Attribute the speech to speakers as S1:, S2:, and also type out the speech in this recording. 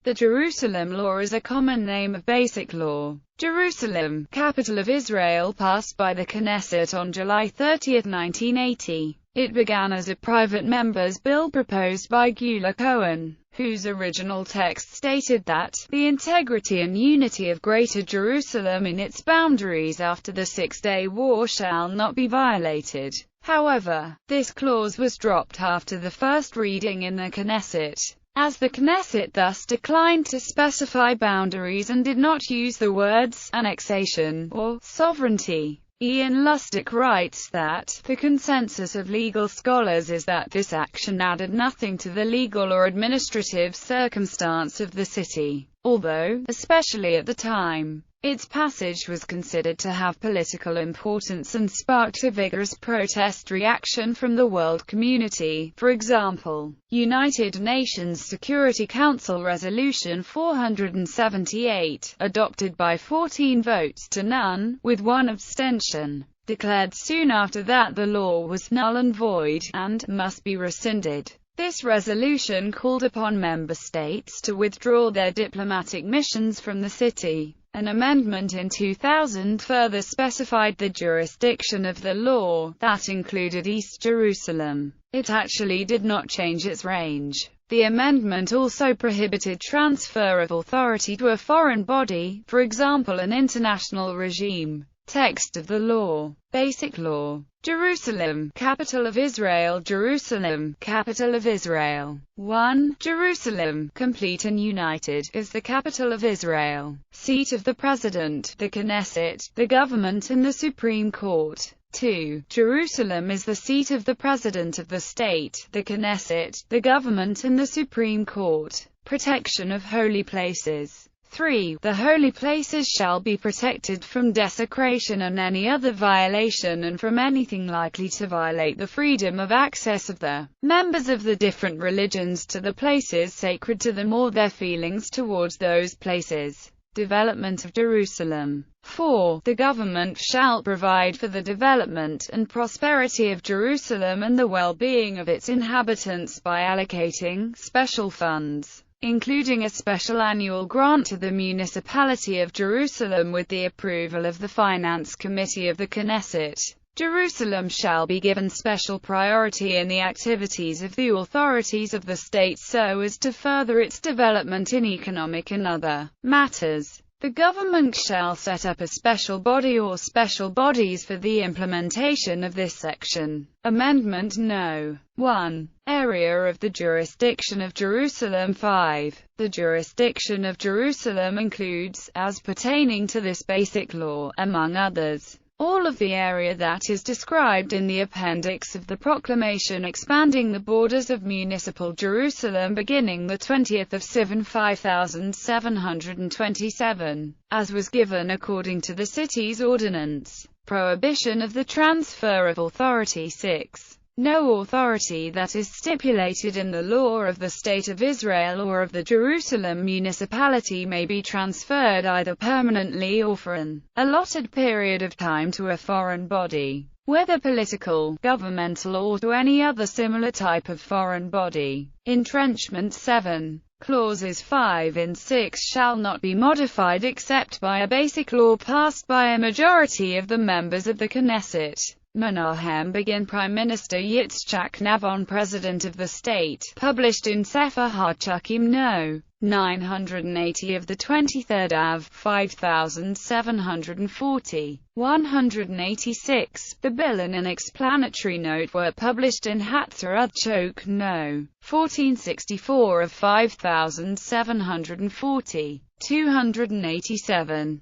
S1: The Jerusalem Law is a common name of Basic Law. Jerusalem, capital of Israel, passed by the Knesset on July 30, 1980. It began as a private member's bill proposed by Gula Cohen, whose original text stated that the integrity and unity of Greater Jerusalem in its boundaries after the Six-Day War shall not be violated. However, this clause was dropped after the first reading in the Knesset, as the Knesset thus declined to specify boundaries and did not use the words annexation or sovereignty. Ian Lustick writes that the consensus of legal scholars is that this action added nothing to the legal or administrative circumstance of the city, although, especially at the time, its passage was considered to have political importance and sparked a vigorous protest reaction from the world community. For example, United Nations Security Council Resolution 478, adopted by 14 votes to none, with one abstention, declared soon after that the law was null and void, and must be rescinded. This resolution called upon member states to withdraw their diplomatic missions from the city. An amendment in 2000 further specified the jurisdiction of the law, that included East Jerusalem. It actually did not change its range. The amendment also prohibited transfer of authority to a foreign body, for example an international regime. Text of the law. Basic Law. Jerusalem, capital of Israel. Jerusalem, capital of Israel. 1. Jerusalem, complete and united, is the capital of Israel, seat of the President, the Knesset, the government and the Supreme Court. 2. Jerusalem is the seat of the President of the state, the Knesset, the government and the Supreme Court. Protection of holy places. 3. The holy places shall be protected from desecration and any other violation and from anything likely to violate the freedom of access of the members of the different religions to the places sacred to them or their feelings towards those places. Development of Jerusalem. 4. The government shall provide for the development and prosperity of Jerusalem and the well-being of its inhabitants by allocating special funds, including a special annual grant to the municipality of Jerusalem with the approval of the Finance Committee of the Knesset. Jerusalem shall be given special priority in the activities of the authorities of the state so as to further its development in economic and other matters. The government shall set up a special body or special bodies for the implementation of this section. Amendment No. 1. Area of the jurisdiction of Jerusalem. 5. The jurisdiction of Jerusalem includes, as pertaining to this basic law, among others, all of the area that is described in the appendix of the proclamation expanding the borders of municipal Jerusalem beginning the 20th of Sivan 5727, as was given according to the city's ordinance. Prohibition of the transfer of authority. 6. No authority that is stipulated in the law of the State of Israel or of the Jerusalem municipality may be transferred either permanently or for an allotted period of time to a foreign body, whether political, governmental or to any other similar type of foreign body. Entrenchment. 7. Clauses 5 and 6 shall not be modified except by a basic law passed by a majority of the members of the Knesset. Menahem Begin Prime Minister Yitzchak Navon President of the state, published in Sefer HaChukim No. 980 of the 23rd Av. 5740. 186. The bill and an explanatory note were published in Hatzarad Chok No. 1464 of 5740. 287.